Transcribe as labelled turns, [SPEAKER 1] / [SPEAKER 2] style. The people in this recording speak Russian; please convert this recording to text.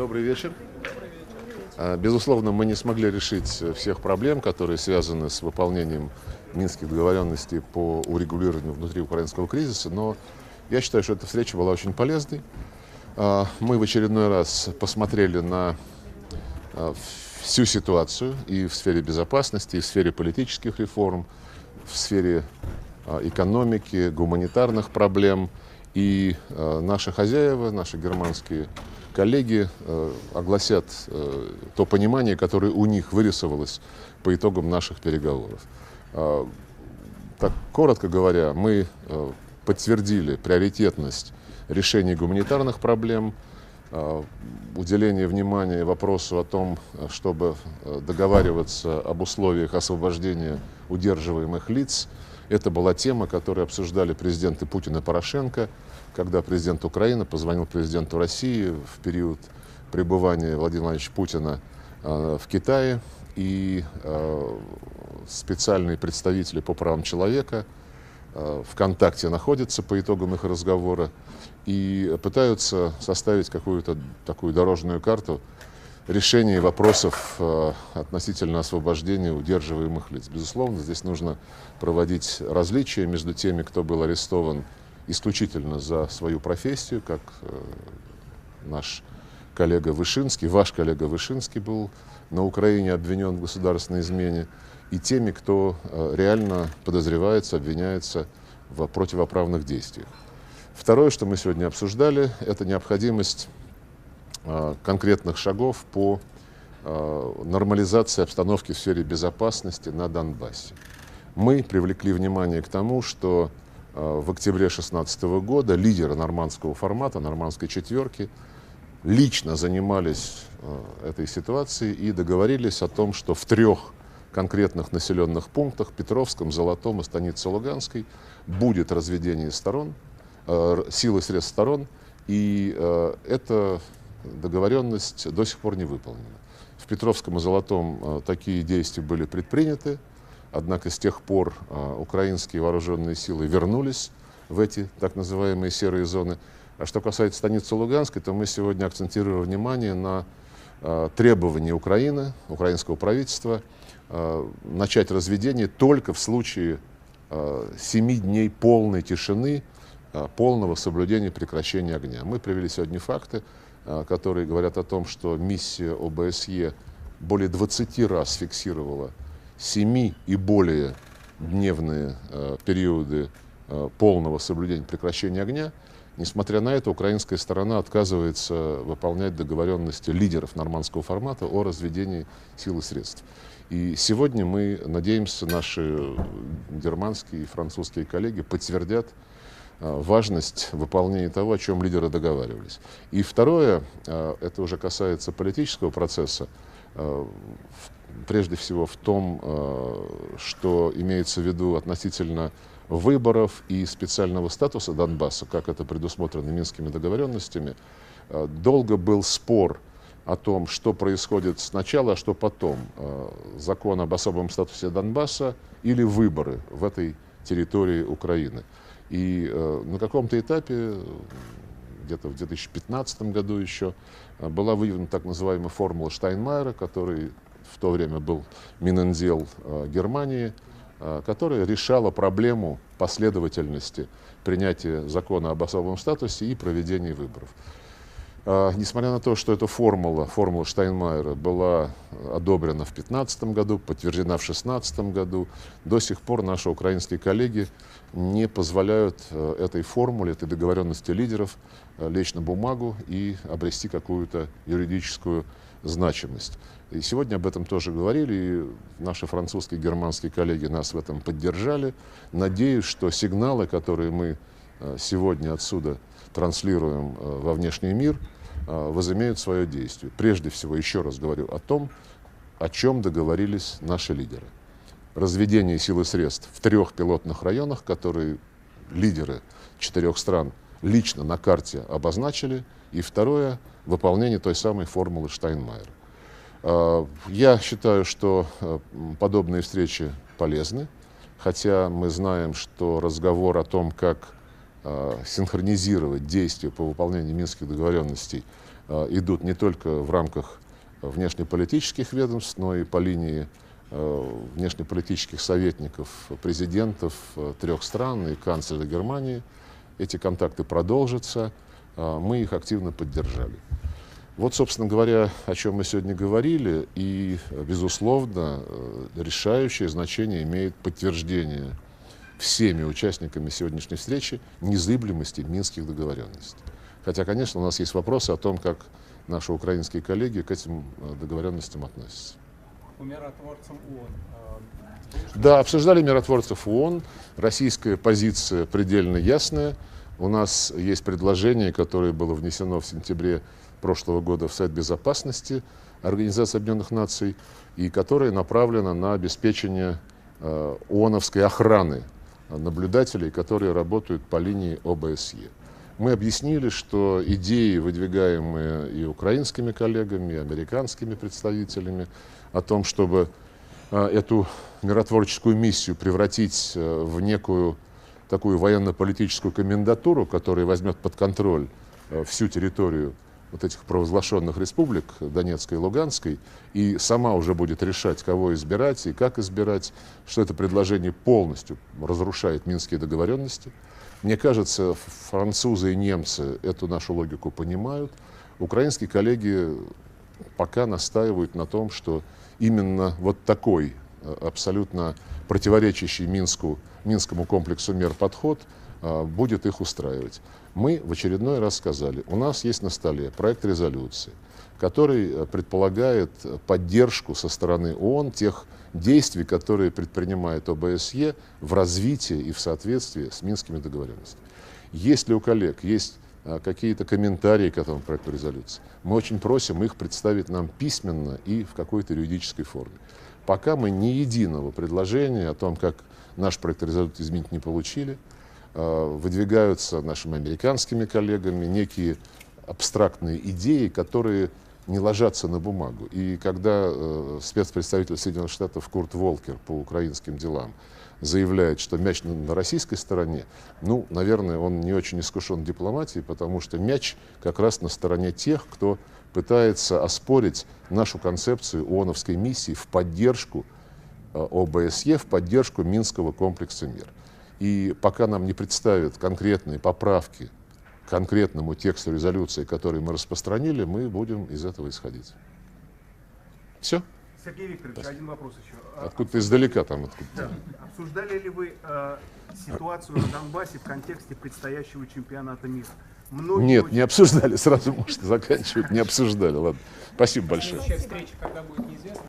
[SPEAKER 1] Добрый вечер. Безусловно, мы не смогли решить всех проблем, которые связаны с выполнением Минских договоренностей по урегулированию внутриукраинского кризиса, но я считаю, что эта встреча была очень полезной. Мы в очередной раз посмотрели на всю ситуацию и в сфере безопасности, и в сфере политических реформ, в сфере экономики, гуманитарных проблем. И наши хозяева, наши германские коллеги огласят то понимание, которое у них вырисовалось по итогам наших переговоров. Так, коротко говоря, мы подтвердили приоритетность решения гуманитарных проблем, уделение внимания вопросу о том, чтобы договариваться об условиях освобождения удерживаемых лиц. Это была тема, которую обсуждали президенты Путин и Порошенко, когда президент Украины позвонил президенту России в период пребывания Владимира Владимировича Путина в Китае, и специальные представители по правам человека в контакте находятся по итогам их разговора и пытаются составить какую-то такую дорожную карту решения вопросов относительно освобождения удерживаемых лиц. Безусловно, здесь нужно проводить различия между теми, кто был арестован исключительно за свою профессию, как наш коллега Вышинский, ваш коллега Вышинский был на Украине обвинен в государственной измене, и теми, кто реально подозревается, обвиняется в противоправных действиях. Второе, что мы сегодня обсуждали, это необходимость конкретных шагов по нормализации обстановки в сфере безопасности на Донбассе. Мы привлекли внимание к тому, что в октябре 2016 года лидеры нормандского формата, нормандской четверки, лично занимались этой ситуацией и договорились о том, что в 3 конкретных населенных пунктах, Петровском, Золотом и станице Луганской, будет разведение сторон, сил и средств сторон, и эта договоренность до сих пор не выполнена. В Петровском и Золотом такие действия были предприняты, однако с тех пор украинские вооруженные силы вернулись в эти так называемые серые зоны. А что касается станицы Луганской, то мы сегодня акцентируем внимание на требования Украины, украинского правительства, начать разведение только в случае 7 дней полной тишины, полного соблюдения прекращения огня. Мы привели сегодня факты, которые говорят о том, что миссия ОБСЕ более 20 раз фиксировала 7 и более дневные периоды полного соблюдения прекращения огня. Несмотря на это, украинская сторона отказывается выполнять договоренности лидеров нормандского формата о разведении сил и средств. И сегодня мы надеемся, наши германские и французские коллеги подтвердят важность выполнения того, о чем лидеры договаривались. И второе, это уже касается политического процесса, прежде всего в том, что имеется в виду относительно выборов и специального статуса Донбасса, как это предусмотрено Минскими договоренностями. Долго был спор о том, что происходит сначала, а что потом. Закон об особом статусе Донбасса или выборы в этой территории Украины. И на каком-то этапе, где-то в 2015 году еще, была выявлена так называемая формула Штайнмайера, который в то время был Минэндел Германии, которая решала проблему последовательности принятия закона об особом статусе и проведения выборов. Несмотря на то, что эта формула Штайнмайера была одобрена в 2015 году, подтверждена в 2016 году, до сих пор наши украинские коллеги не позволяют этой формуле, этой договоренности лидеров лечь на бумагу и обрести какую-то юридическую значимость. И сегодня об этом тоже говорили, и наши французские и германские коллеги нас в этом поддержали. Надеюсь, что сигналы, которые мы сегодня отсюда транслируем во внешний мир, возымеют свое действие. Прежде всего, еще раз говорю о том, о чем договорились наши лидеры. Разведение сил и средств в 3 пилотных районах, которые лидеры 4 стран лично на карте обозначили. И второе, выполнение той самой формулы Штайнмайера. Я считаю, что подобные встречи полезны, хотя мы знаем, что разговор о том, как синхронизировать действия по выполнению Минских договоренностей идут не только в рамках внешнеполитических ведомств, но и по линии внешнеполитических советников президентов трех стран и канцлера Германии. Эти контакты продолжатся, мы их активно поддержали. Вот, собственно говоря, о чем мы сегодня говорили, и, безусловно, решающее значение имеет подтверждение всеми участниками сегодняшней встречи незыблемости Минских договоренностей. Хотя, конечно, у нас есть вопросы о том, как наши украинские коллеги к этим договоренностям относятся.
[SPEAKER 2] У миротворцев ООН.
[SPEAKER 1] Да, обсуждали миротворцев ООН. Российская позиция предельно ясная. У нас есть предложение, которое было внесено в сентябре прошлого года в Совет Безопасности Организации Объединенных Наций, и которое направлено на обеспечение ООНовской охраны наблюдателей, которые работают по линии ОБСЕ. Мы объяснили, что идеи, выдвигаемые и украинскими коллегами, и американскими представителями, о том, чтобы эту миротворческую миссию превратить в некую такую военно-политическую комендатуру, которая возьмет под контроль всю территорию вот этих провозглашенных республик Донецкой и Луганской, и сама уже будет решать, кого избирать и как избирать, что это предложение полностью разрушает Минские договоренности. Мне кажется, французы и немцы эту нашу логику понимают. Украинские коллеги пока настаивают на том, что именно вот такой абсолютно противоречащий Минскому комплексу мер подход будет их устраивать. Мы в очередной раз сказали, у нас есть на столе проект резолюции, который предполагает поддержку со стороны ООН тех действий, которые предпринимает ОБСЕ в развитии и в соответствии с Минскими договоренностями. Если у коллег есть какие-то комментарии к этому проекту резолюции, мы очень просим их представить нам письменно и в какой-то юридической форме. Пока мы ни единого предложения о том, как наш проект резолюции изменить, не получили. Выдвигаются нашими американскими коллегами некие абстрактные идеи, которые не ложатся на бумагу. И когда спецпредставитель Соединенных Штатов Курт Волкер по украинским делам заявляет, что мяч на российской стороне, ну, наверное, он не очень искушен в дипломатии, потому что мяч как раз на стороне тех, кто пытается оспорить нашу концепцию ООНовской миссии в поддержку ОБСЕ, в поддержку Минского комплекса мер. И пока нам не представят конкретные поправки к конкретному тексту резолюции, который мы распространили, мы будем из этого исходить. Все?
[SPEAKER 3] Сергей Викторович,
[SPEAKER 1] Спасибо.
[SPEAKER 3] один вопрос еще.
[SPEAKER 1] Откуда-то издалека там.
[SPEAKER 3] Да. Обсуждали ли вы ситуацию на Донбассе в контексте предстоящего чемпионата мира?
[SPEAKER 1] Нет, не обсуждали. Сразу можете заканчивать. Не обсуждали. Ладно. Спасибо большое.
[SPEAKER 2] Следующая встреча когда будет, неизвестно.